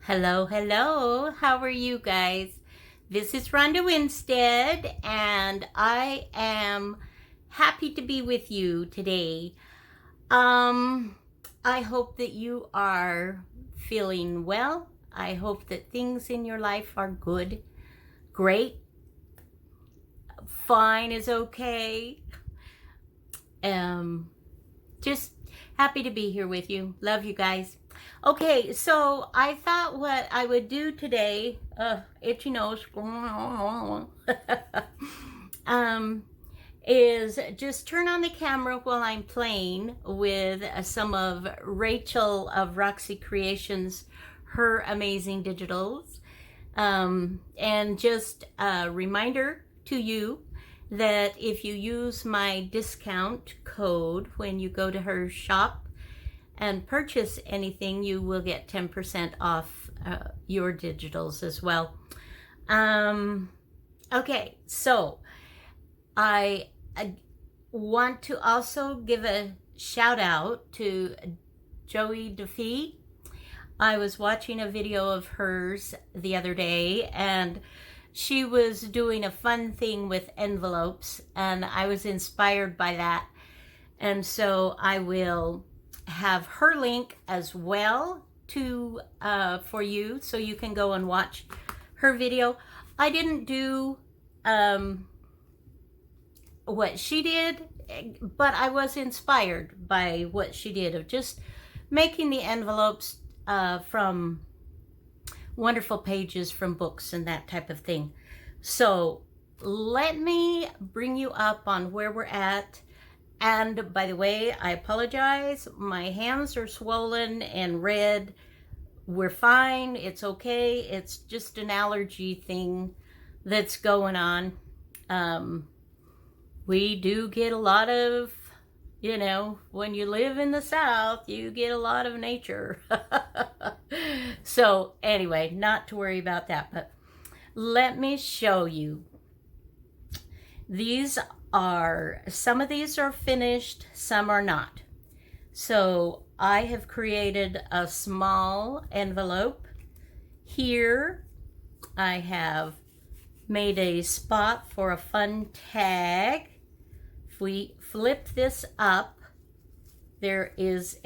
Hello, hello. How are you guys? This is Ronda Winstead, and I am happy to be with you today. Um, I hope that you are feeling well. I hope that things in your life are good, great, fine is okay. Just happy to be here with you. Love you guys. Okay, so I thought what I would do today, itchy nose, is just turn on the camera while I'm playing with some of Rachel of Roxy Creations, her amazing digitals. And just a reminder to you that if you use my discount code when you go to her shop and purchase anything, you will get 10% off your digitals as well. Okay, so I want to also give a shout out to Joie DeFee. I was watching a video of hers the other day, and she was doing a fun thing with envelopes, and I was inspired by that. And so I will have her link as well to for you, so you can go and watch her video. I didn't do what she did, but I was inspired by what she did of just making the envelopes from wonderful pages from books and that type of thing. So let me bring you up on where we're at. And by the way, I apologize. My hands are swollen and red. We're fine. It's okay. It's just an allergy thing that's going on. We do get a lot of, when you live in the South, you get a lot of nature. So anyway, not to worry about that, but let me show you. Some of these are finished, some are not. So I have created a small envelope. Here I have made a spot for a fun tag. If we flip this up, there is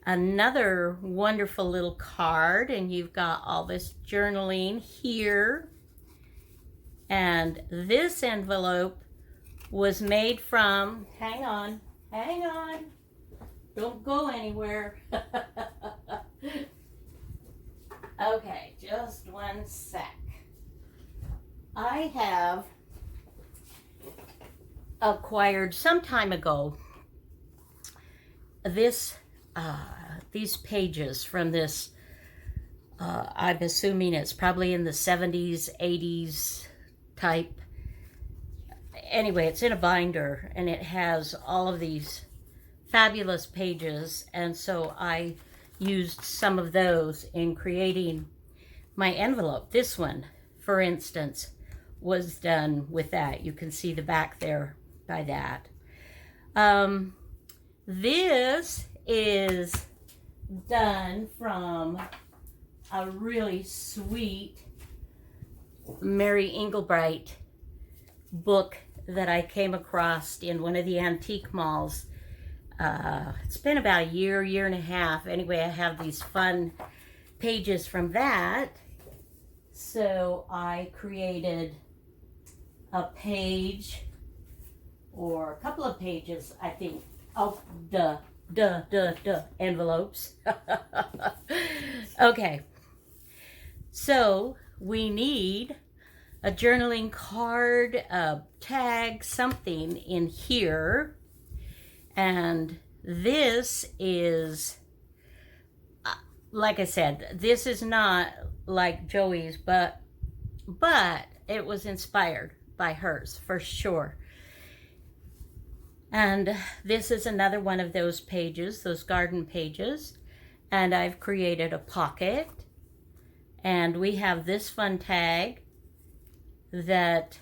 another wonderful little card, and you've got all this journaling here. And this envelope was made from, hang on, don't go anywhere. Okay, just one sec. I have acquired some time ago these pages from this, I'm assuming it's probably in the 70s, 80s type. Anyway, it's in a binder, and it has all of these fabulous pages, and so I used some of those in creating my envelope. This one, for instance, was done with that. You can see the back there by that. This is done from a really sweet Mary Englebright book that I came across in one of the antique malls. It's been about a year and a half. Anyway, I have these fun pages from that. So I created a page, or a couple of pages, I think, of the envelopes. Okay, so we need a journaling card, a tag, something in here. And this is, like I said, this is not like Joey's, but it was inspired by hers for sure. And this is another one of those pages, those garden pages. And I've created a pocket. And we have this fun tag that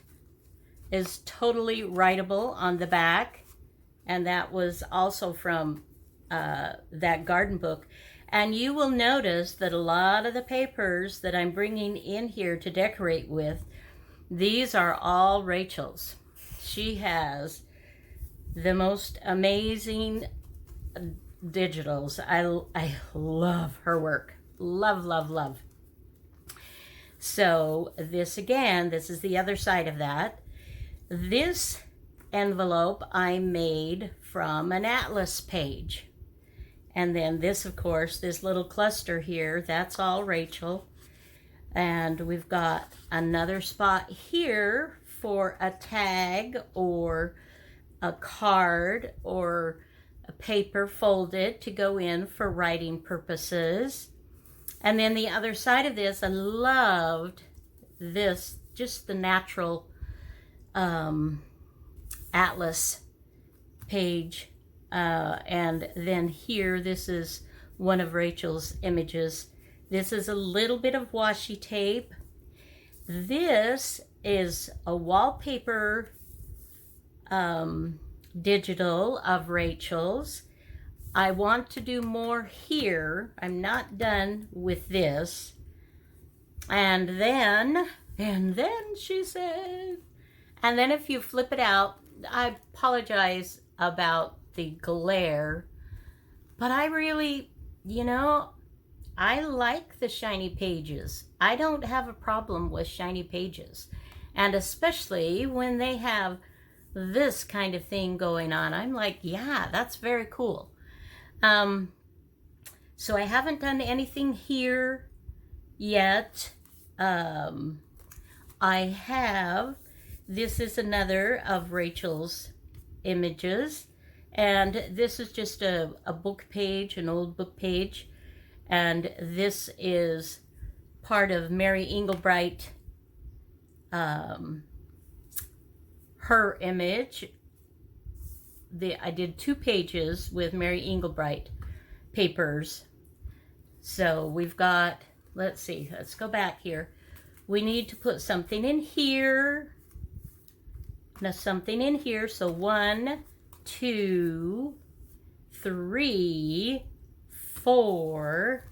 is totally writable on the back. And that was also from that garden book. And you will notice that a lot of the papers that I'm bringing in here to decorate with, these are all Rachel's. She has the most amazing digitals. I love her work. Love, love, love. So this again, this is the other side of that. This envelope I made from an atlas page. And then this, of course, this little cluster here, that's all Rachel. And we've got another spot here for a tag or a card or a paper folded to go in for writing purposes. And then the other side of this, I loved this, just the natural atlas page. And then here, this is one of Rachel's images. This is a little bit of washi tape. This is a wallpaper digital of Rachel's. I want to do more here. I'm not done with this. And then she said, and then if you flip it out, I apologize about the glare, but I really, you know, I like the shiny pages. I don't have a problem with shiny pages. And especially when they have this kind of thing going on, I'm like, yeah, that's very cool. So I haven't done anything here yet. I have, this is another of Rachel's images. And this is just a book page, an old book page. And this is part of Mary Englebright, her image. I did 2 pages with Mary Englebright papers. So we've got, let's see, let's go back here. We need to put something in here. Now something in here. So 1, 2, 3, 4,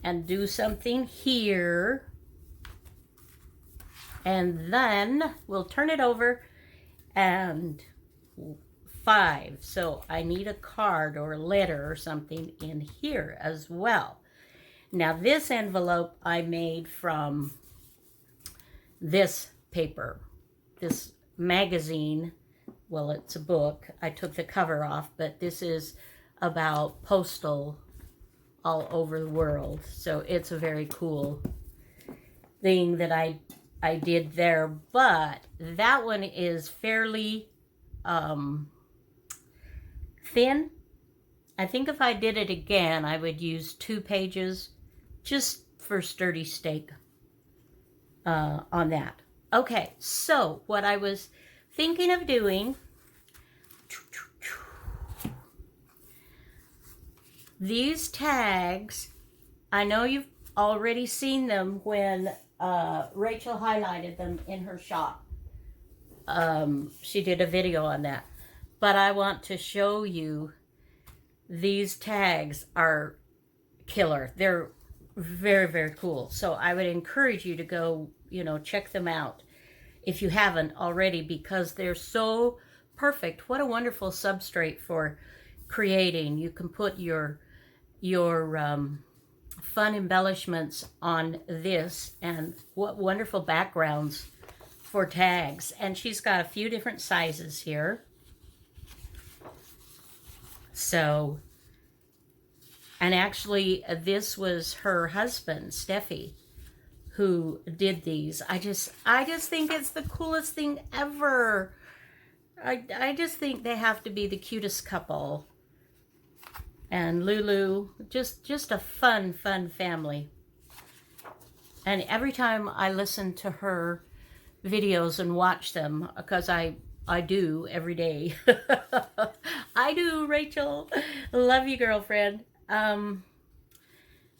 and do something here. And then we'll turn it over, and 5. So I need a card or a letter or something in here as well. Now this envelope I made from this paper, this magazine. Well, it's a book. I took the cover off, but this is about postal all over the world. So it's a very cool thing that I did there. But that one is fairly thin. I think if I did it again, I would use 2 pages just for sturdy stake on that. Okay, so what I was thinking of doing, these tags, I know you've already seen them when Rachel highlighted them in her shop. She did a video on that. But I want to show you, these tags are killer. They're very, very cool. So I would encourage you to go, you know, check them out if you haven't already, because they're so perfect. What a wonderful substrate for creating. You can put your fun embellishments on this, and what wonderful backgrounds for tags. And she's got a few different sizes here. So, and actually this was her husband, Steffi, who did these. I just think it's the coolest thing ever. I just think they have to be the cutest couple. And Lulu, just a fun family. And every time I listen to her videos and watch them, because I do every day. I do, Rachel. Love you, girlfriend.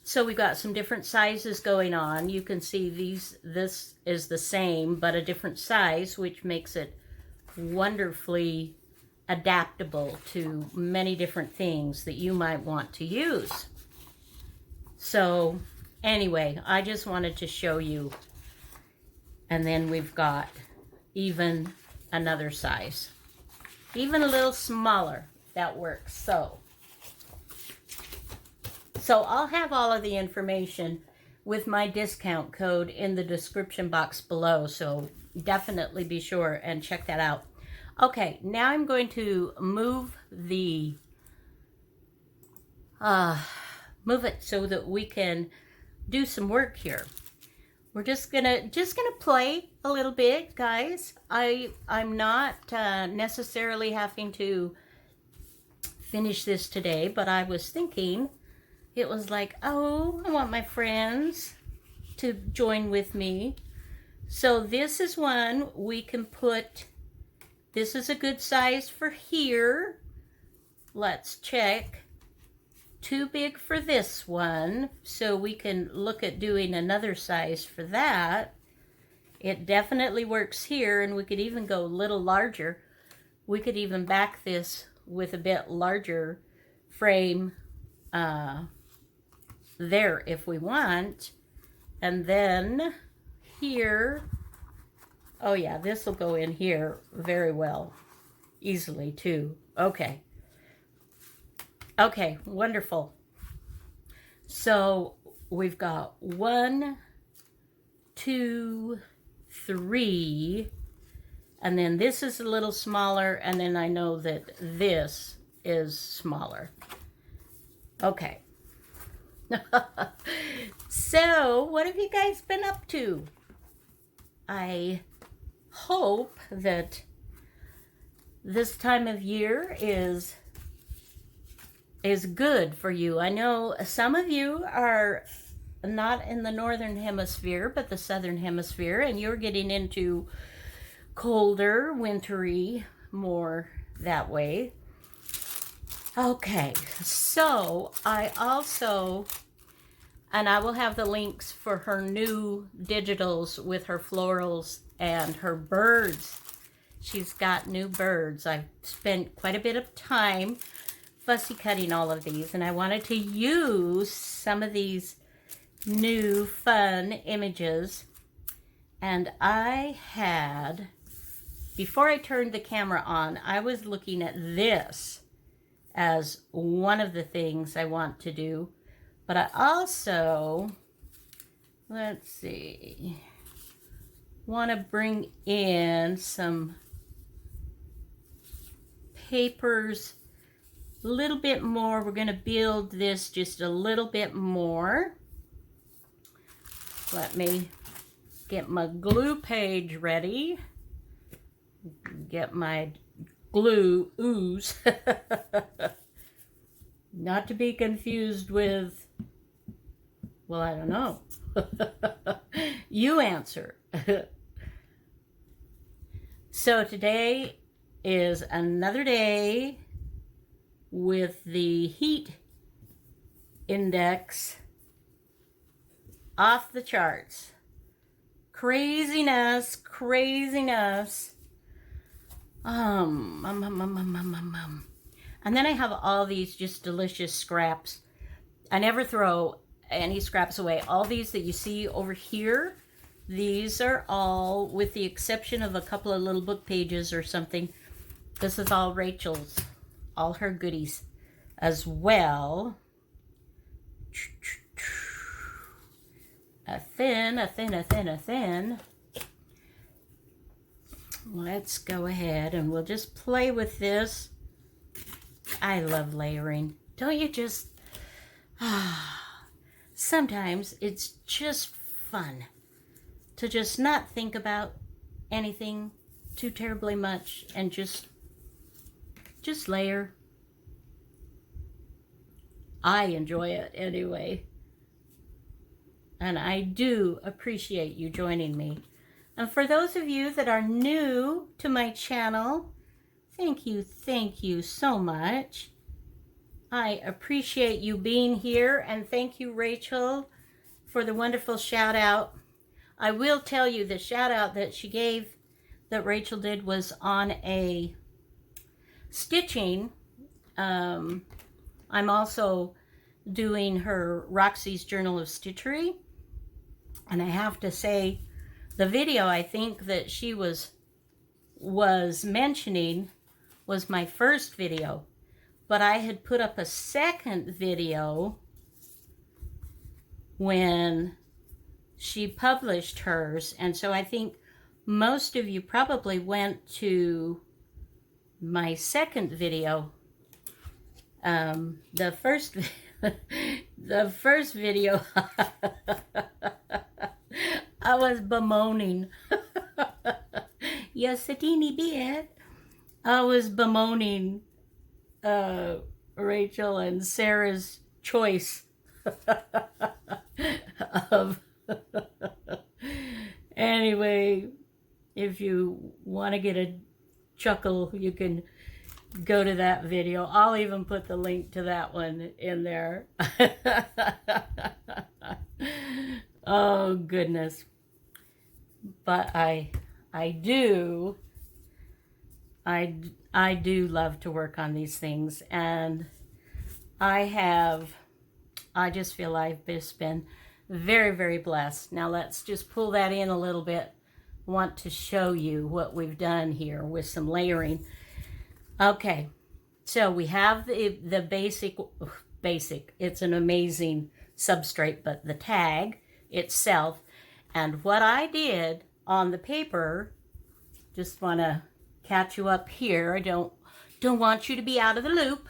So we got some different sizes going on. You can see this is the same, but a different size, which makes it wonderfully adaptable to many different things that you might want to use. So anyway, I just wanted to show you. And then we've got even another size, even a little smaller, that works. So I'll have all of the information with my discount code in the description box below, so definitely be sure and check that out. Okay, now I'm going to move the move it so that we can do some work here. We're just gonna play a little bit, guys. I'm not necessarily having to finish this today, but I was thinking it was like, oh, I want my friends to join with me. So this is one we can put. This is a good size for here. Let's check. Too big for this one, so we can look at doing another size for that. It definitely works here, and we could even go a little larger. We could even back this with a bit larger frame there if we want. And then here, oh yeah, this will go in here very well, easily too. Okay. Okay, wonderful. So we've got 1, 2, 3, and then this is a little smaller, and then I know that this is smaller. Okay. So what have you guys been up to? I hope that this time of year is good for you. I know some of you are not in the northern hemisphere, but the southern hemisphere, and you're getting into colder, wintry, more that way. Okay, so I also, and I will have the links for her new digitals with her florals and her birds. She's got new birds. I've spent quite a bit of time fussy cutting all of these, and I wanted to use some of these new fun images. And I had, before I turned the camera on, I was looking at this as one of the things I want to do, but I also, let's see, want to bring in some papers a little bit more. We're going to build this just a little bit more. Let me get my glue page ready. Get my glue ooze. Not to be confused with, well, I don't know. You answer. So today is another day with the heat index off the charts. Craziness, craziness. And then I have all these just delicious scraps. I never throw any scraps away. All these that you see over here, these are all, with the exception of a couple of little book pages or something, this is all Rachel's, all her goodies as well. A thin. Let's go ahead and we'll just play with this. I love layering. Don't you just? Sometimes it's just fun to just not think about anything too terribly much and just layer. I enjoy it anyway. And I do appreciate you joining me. And for those of you that are new to my channel, thank you so much. I appreciate you being here, and thank you, Rachel, for the wonderful shout out. I will tell you the shout out that she gave, that Rachel did, was on a stitching, I'm also doing her Roxy's Journal of Stitchery. And I have to say, the video I think that she was mentioning was my first video. But I had put up a second video when she published hers. And so I think most of you probably went to my second video. The first video, I was bemoaning. Yes, a teeny bit. I was bemoaning Rachel and Sarah's choice of. Anyway, if you want to get a chuckle, you can go to that video. I'll even put the link to that one in there. Oh goodness. But I do love to work on these things, and I just feel I've just been very, very blessed. Now let's just pull that in a little bit. I want to show you what we've done here with some layering. Okay, so we have the basic, it's an amazing substrate, but the tag itself, and what I did on the paper, just want to catch you up here. I don't want you to be out of the loop.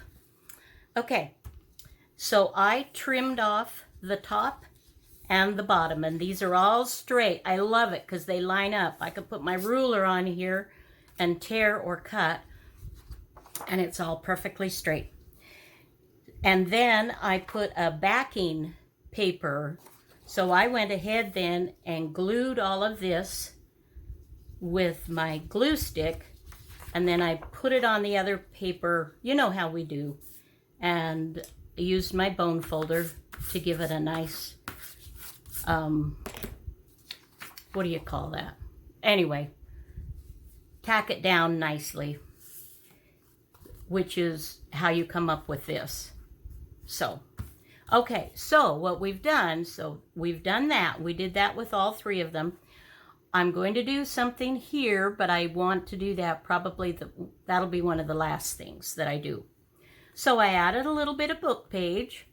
Okay, so I trimmed off the top and the bottom, and these are all straight. I love it because they line up. I could put my ruler on here and tear or cut, and it's all perfectly straight. And then I put a backing paper. So I went ahead then and glued all of this with my glue stick, and then I put it on the other paper. You know how we do. And I used my bone folder to give it a nice, what do you call that? Anyway, tack it down nicely, which is how you come up with this. So, okay, so what we've done, we've done that. We did that with all three of them. I'm going to do something here, but I want to do that probably, that'll be one of the last things that I do. So I added a little bit of book page.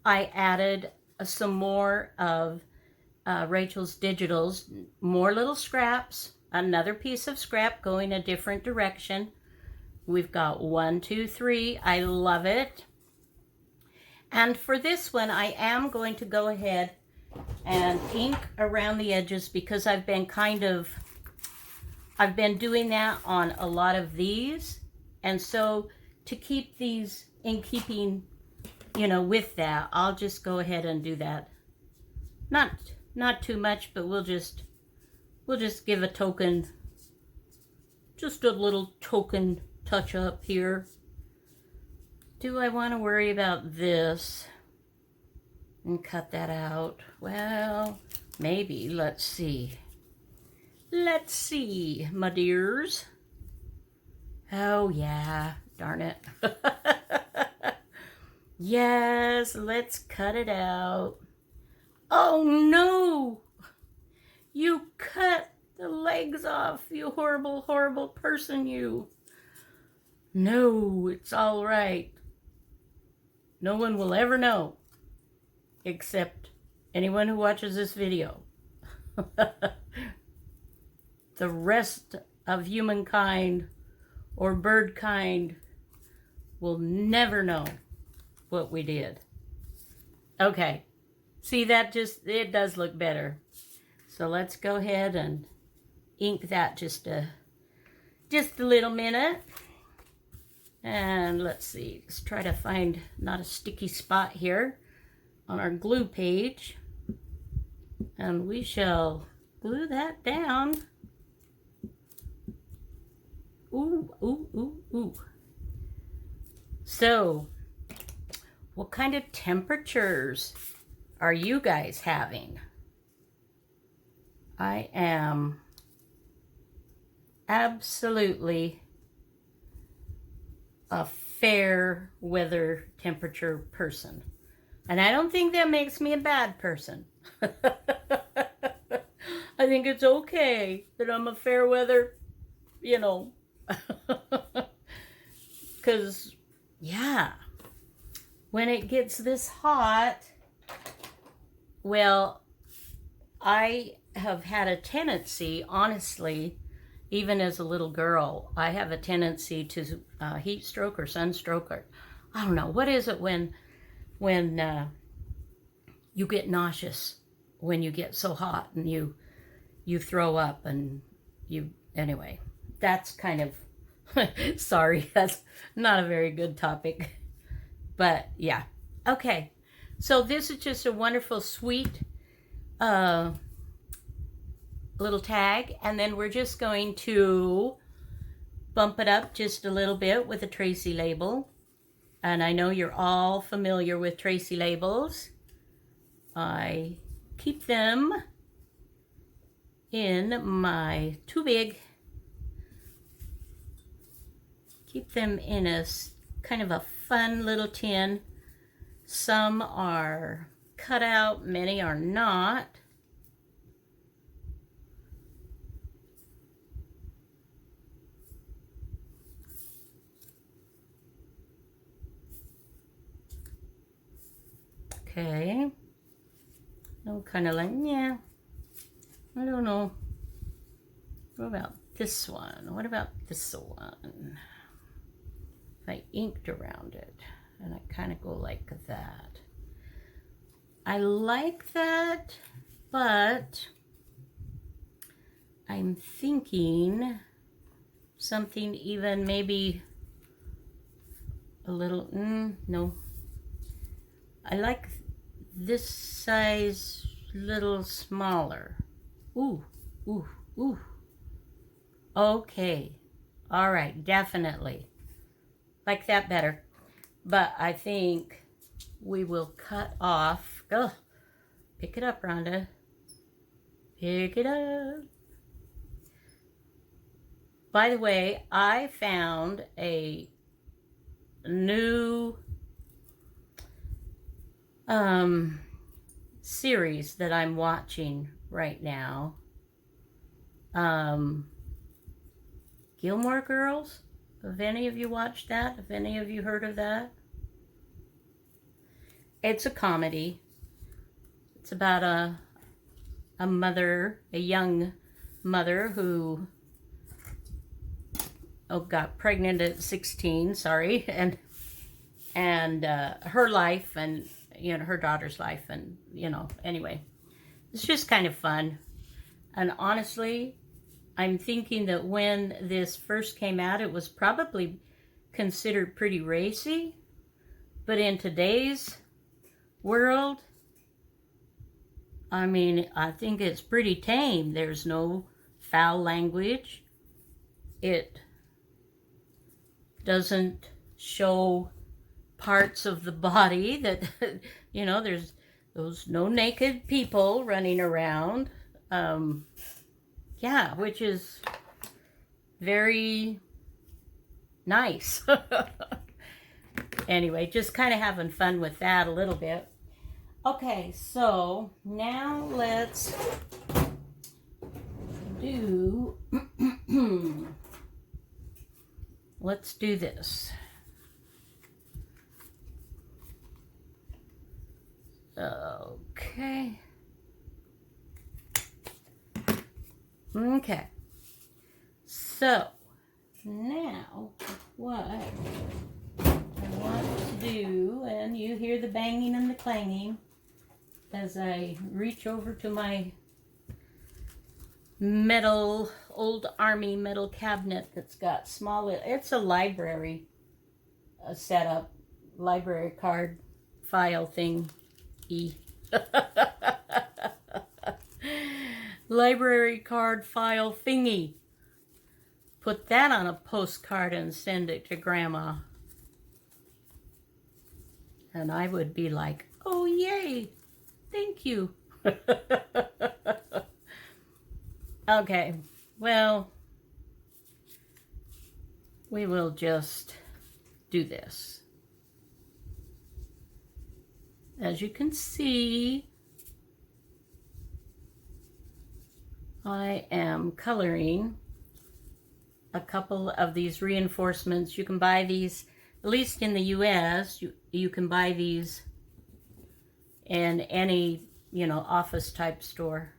I added some more of Rachel's digitals, more little scraps, another piece of scrap going a different direction. We've got 1, 2, 3. I love it. And for this one, I am going to go ahead and ink around the edges because I've been doing that on a lot of these. And so to keep these in keeping, you know, with that, I'll just go ahead and do that. Not too much, but we'll just give a token, just a little token touch up here. Do I want to worry about this and cut that out? Well, maybe. Let's see. Let's see, my dears. Oh, yeah. Darn it. Yes, let's cut it out. Oh, no. You cut the legs off, you horrible, horrible person, you. No, it's all right. No one will ever know, except anyone who watches this video. The rest of humankind or bird kind will never know what we did. Okay, see, that just, it does look better. So let's go ahead and ink that just a little minute. And let's see, let's try to find not a sticky spot here on our glue page. And we shall glue that down. Ooh, ooh, ooh, ooh. So, what kind of temperatures are you guys having? I am absolutely a fair weather temperature person. And I don't think that makes me a bad person. I think it's okay that I'm a fair weather, you know. Because, yeah, when it gets this hot, well, I have had a tendency, honestly, even as a little girl, I have a tendency to heat stroke or sunstroke, or I don't know, what is it when you get nauseous when you get so hot and you throw up and anyway, that's kind of, sorry, that's not a very good topic, but yeah. Okay, so this is just a wonderful, sweet little tag, and then we're just going to bump it up just a little bit with a Tracy label. And I know you're all familiar with Tracy labels. I keep them in my too big. Keep them in a kind of a fun little tin. Some are cut out, many are not. Okay. No, kind of like, yeah. I don't know. What about this one? What about this one? I inked around it, and I kind of go like that. I like that, but I'm thinking something even maybe a little, no. I like this size little smaller. Ooh, ooh, ooh. Okay. All right, definitely. Like that better. But I think we will cut off. Oh, pick it up, Rhonda. Pick it up. By the way, I found a new series that I'm watching right now. Gilmore Girls. Have any of you watched that? Have any of you heard of that? It's a comedy. It's about a mother, a young mother who got pregnant at 16, sorry, and her life, and her daughter's life, and anyway, it's just kind of fun. And honestly, I'm thinking that when this first came out, it was probably considered pretty racy, but in today's world, I mean, I think it's pretty tame. There's no foul language. It doesn't show parts of the body that, there's those no naked people running around. Yeah, which is very nice. Anyway, just kind of having fun with that a little bit. Okay, so now let's do let's do this. Okay. Okay. So now what I want to do, and you hear the banging and the clanging as I reach over to my metal, old army metal cabinet that's got small, it's a library setup, library card file thing. Library card file thingy. Put that on a postcard and send it to Grandma. And I would be like, oh yay, thank you. Okay, well, we will just do this. As you can see, I am coloring a couple of these reinforcements. You can buy these, at least in the US, you can buy these in any, you know, office type store.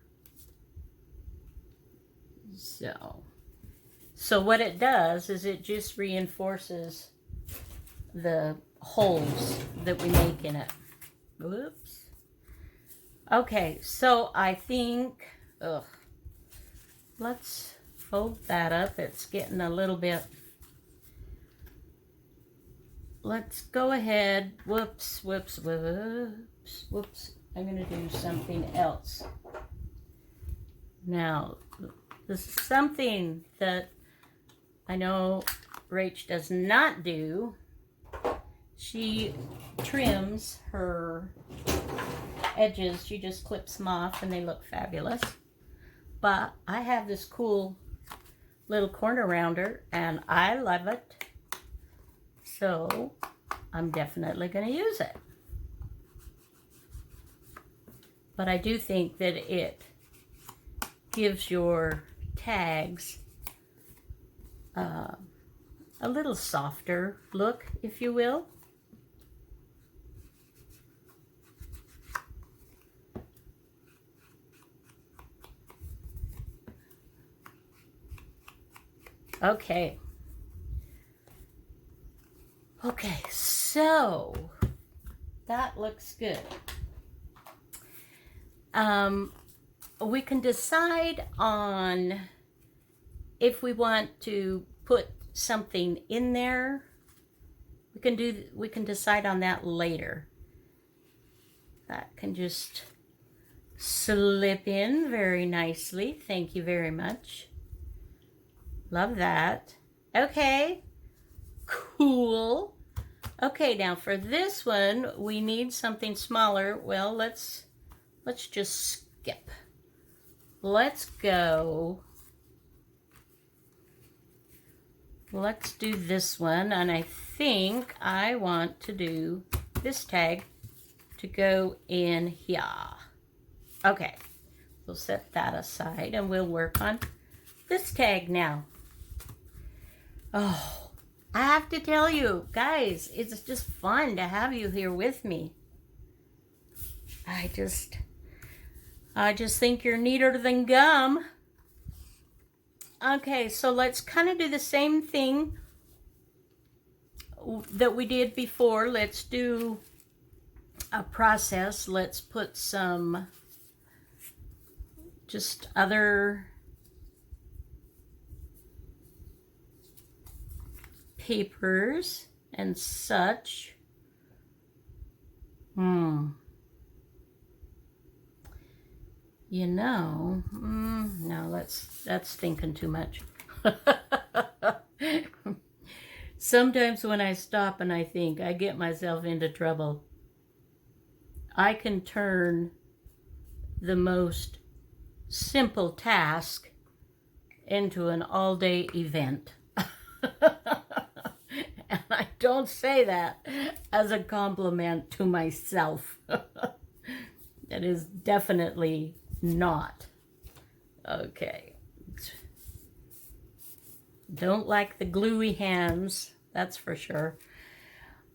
So what it does is it just reinforces the holes that we make in it. Whoops. Okay, so I think, let's fold that up. It's getting a little bit, let's go ahead. Whoops. I'm going to do something else. Now, this is something that I know Rach does not do. She trims her edges. She just clips them off and they look fabulous. But I have this cool little corner rounder and I love it. So I'm definitely going to use it. But I do think that it gives your tags a little softer look, if you will. Okay, so that looks good. We can decide on if we want to put something in there. We can decide on that later. That can just slip in very nicely. Thank you very much. Love that. Okay, cool. Okay, now for this one, we need something smaller. Well, let's just skip. Let's go. Let's do this one, and I think I want to do this tag to go in here. Okay, we'll set that aside and we'll work on this tag now. Oh, I have to tell you, guys, it's just fun to have you here with me. I just think you're neater than gum. Okay, so let's kind of do the same thing that we did before. Let's do a process. Let's put some just other papers and such. You know, no, that's thinking too much. Sometimes when I stop and I think, I get myself into trouble. I can turn the most simple task into an all-day event. And I don't say that as a compliment to myself. That is definitely not. Okay. Don't like the gluey hands, that's for sure.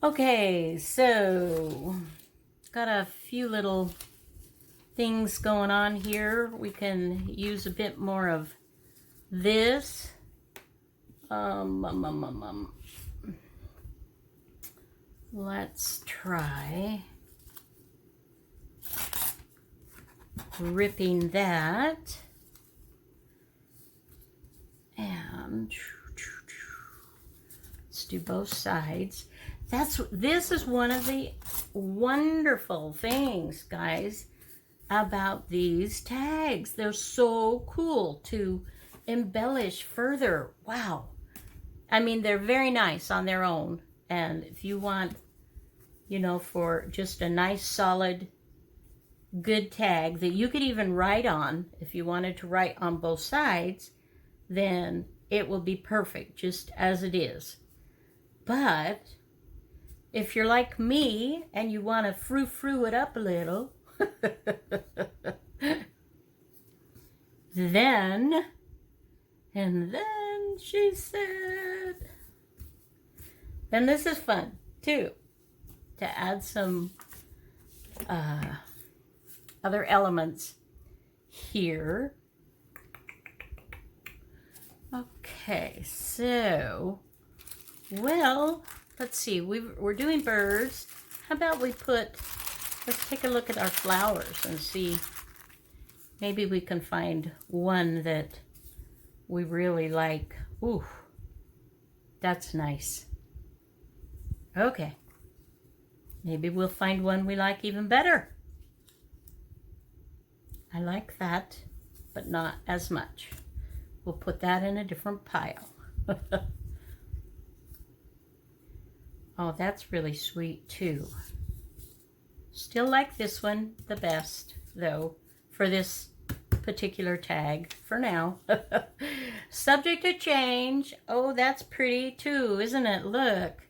Okay, so got a few little things going on here. We can use a bit more of this. Let's try ripping that. And let's do both sides. This is one of the wonderful things, guys, about these tags. They're so cool to embellish further. Wow. I mean, they're very nice on their own. And if you want, you know, for just a nice, solid, good tag that you could even write on, if you wanted to write on both sides, then it will be perfect just as it is. But if you're like me and you want to frou-frou it up a little, then she said, and this is fun too, to add some other elements here. Okay, so, well, let's see, we're doing birds. How about let's take a look at our flowers and see, maybe we can find one that we really like. Ooh, that's nice. Okay, maybe we'll find one we like even better. I like that, but not as much. We'll put that in a different pile. Oh, that's really sweet too. Still like this one the best, though, for this particular tag for now. Subject to change. Oh, that's pretty too, isn't it? Look.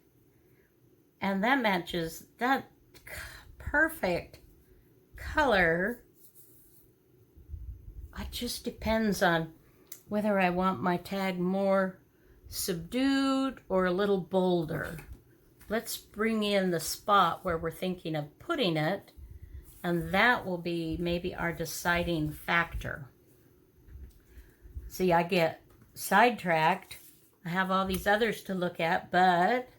And that matches that perfect color. It just depends on whether I want my tag more subdued or a little bolder. Let's bring in the spot where we're thinking of putting it, and that will be maybe our deciding factor. See, I get sidetracked. I have all these others to look at, but,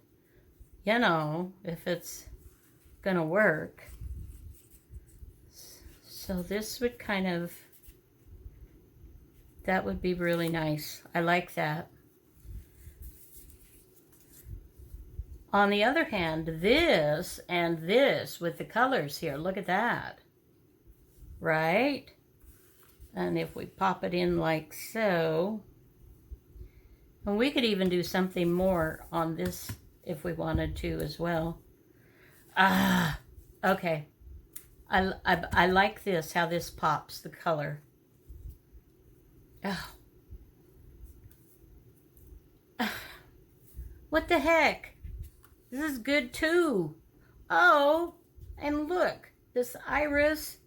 you know, if it's gonna work. So this would kind of, that would be really nice. I like that. On the other hand, this and this with the colors here, look at that. Right? And if we pop it in like so, and we could even do something more on this if we wanted to as well. Ah, okay. I like this, how this pops, the color. Oh. What the heck? This is good too. Oh, and look, this iris.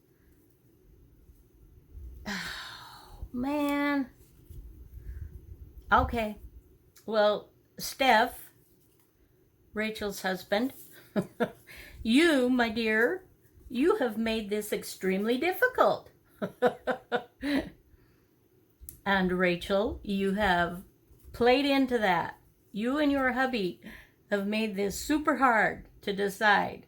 Oh, man. Okay. Well, Steph, Rachel's husband, you, my dear, you have made this extremely difficult. And Rachel, you have played into that. You and your hubby have made this super hard to decide.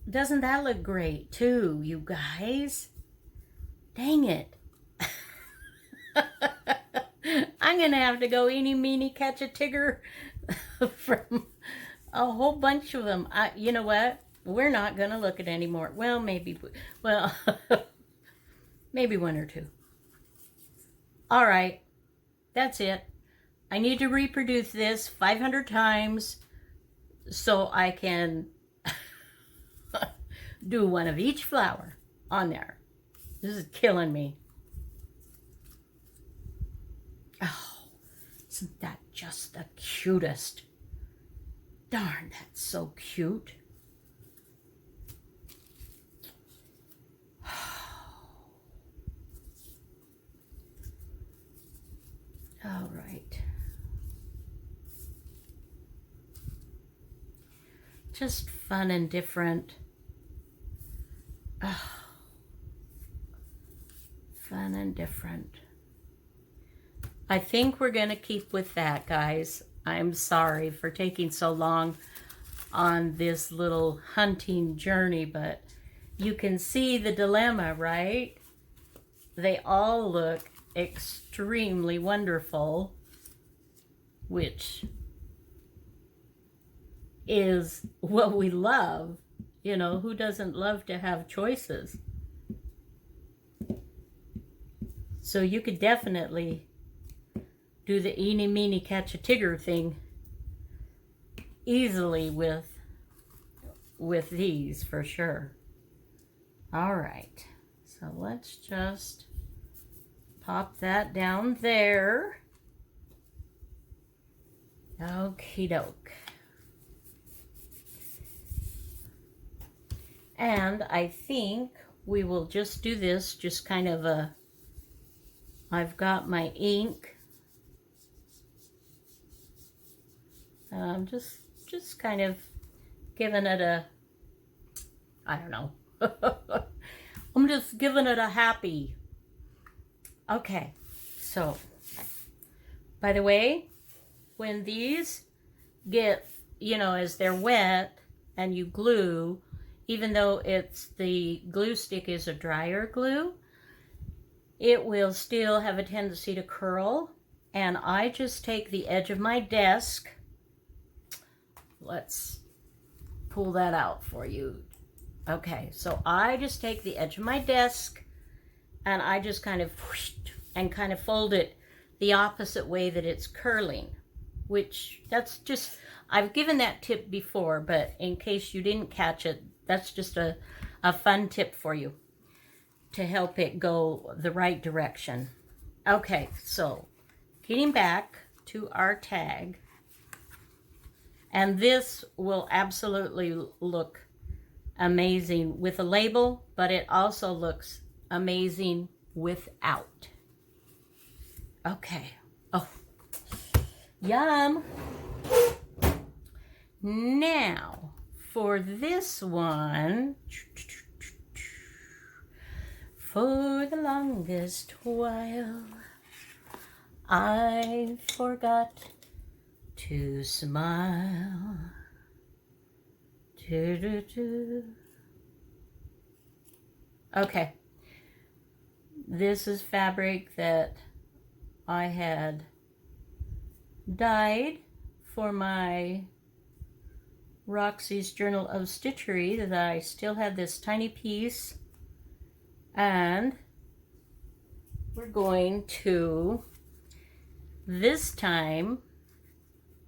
Doesn't that look great too, you guys? Dang it. I'm gonna have to go eeny, meeny, catch a tigger from a whole bunch of them. You know what? We're not gonna look at any more. Well, maybe, well, maybe one or two. All right, that's it. I need to reproduce this 500 times so I can do one of each flower on there. This is killing me. Oh, isn't that just the cutest? Darn, that's so cute. All right. Just fun and different. Oh, fun and different. I think we're going to keep with that, guys. I'm sorry for taking so long on this little hunting journey, but you can see the dilemma, right? They all look extremely wonderful, which is what we love. You know, who doesn't love to have choices? So you could definitely do the eeny, meeny, catch a tigger thing easily with these for sure. All right, so let's just pop that down there. Okie doke. And I think we will just do this, just kind of a, I've got my ink. Just kind of giving it a, I don't know. I'm just giving it a happy. Okay, so, by the way, when these get, you know, as they're wet and you glue, even though it's the glue stick is a drier glue, it will still have a tendency to curl. And I just take the edge of my desk. Let's pull that out for you. Okay, so I just take the edge of my desk and I just kind of fold it the opposite way that it's curling, which that's just, I've given that tip before, but in case you didn't catch it, that's just a fun tip for you to help it go the right direction. Okay, so getting back to our tag, and this will absolutely look amazing with a label, but it also looks amazing without. Okay. Oh, yum. Now, for this one, for the longest while, I forgot to smile. Okay. This is fabric that I had dyed for my Roxy's Journal of Stitchery, that I still had this tiny piece, and we're going to, this time,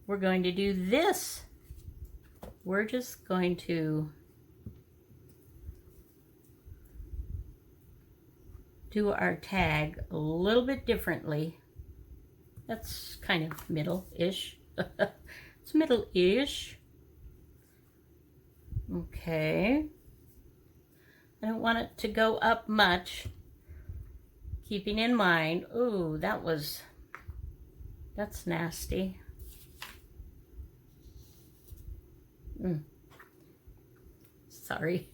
we're going to do this. We're just going to do our tag a little bit differently. That's kind of middle-ish. It's middle-ish. Okay. I don't want it to go up much. Keeping in mind, ooh, that's nasty. Sorry.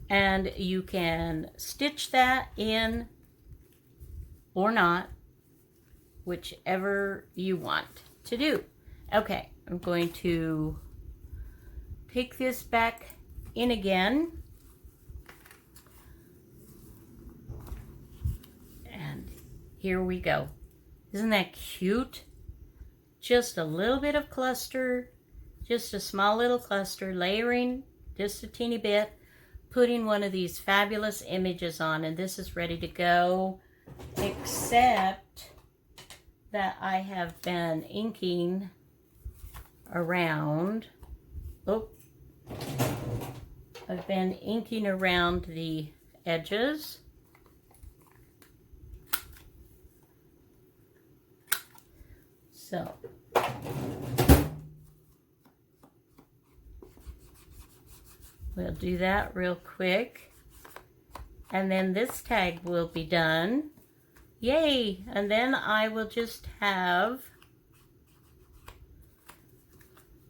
And you can stitch that in or not, whichever you want to do. Okay, I'm going to take this back in again. And here we go. Isn't that cute? Just a little bit of cluster, just a small little cluster, layering just a teeny bit, putting one of these fabulous images on, and this is ready to go, except that I have been inking around, I've been inking around the edges. So, we'll do that real quick. And then this tag will be done. Yay! And then I will just have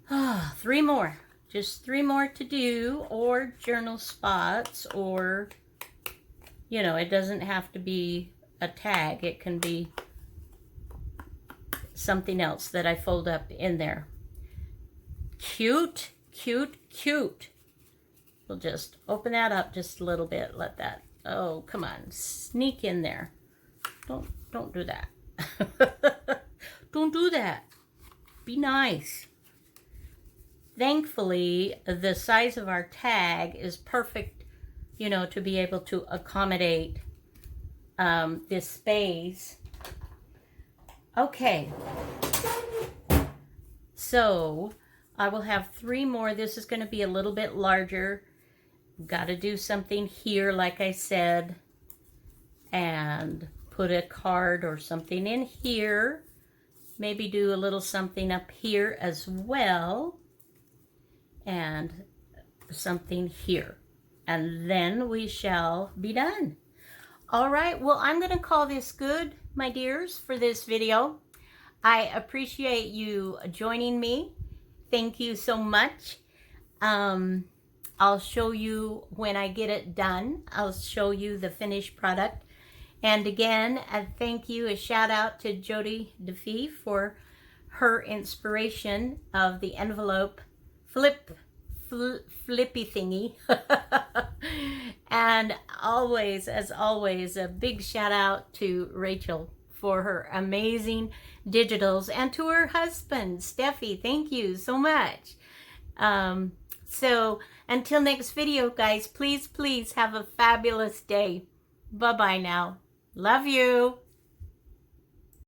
3 more. Just 3 more to do, or journal spots, or, you know, it doesn't have to be a tag. It can be something else that I fold up in there. Cute, cute, cute. We'll just open that up just a little bit. Let that, oh, come on, sneak in there. Don't do that. Don't do that. Be nice. Thankfully, the size of our tag is perfect, you know, to be able to accommodate this space. Okay, so I will have 3 more. This is going to be a little bit larger. Got to do something here, like I said, and put a card or something in here. maybe do a little something up here as well, and something here, and then we shall be done. All right, well, I'm going to call this good, my dears, for this video. I appreciate you joining me. Thank you so much. I'll show you when I get it done. I'll show you the finished product. And again, a thank you, a shout out to Jody DeFee for her inspiration of the envelope flippy thingy. And always, as always, a big shout out to Rachel for her amazing digitals, and to her husband, Steffi. Thank you so much. So until next video, guys, please have a fabulous day. Bye-bye now. Love you.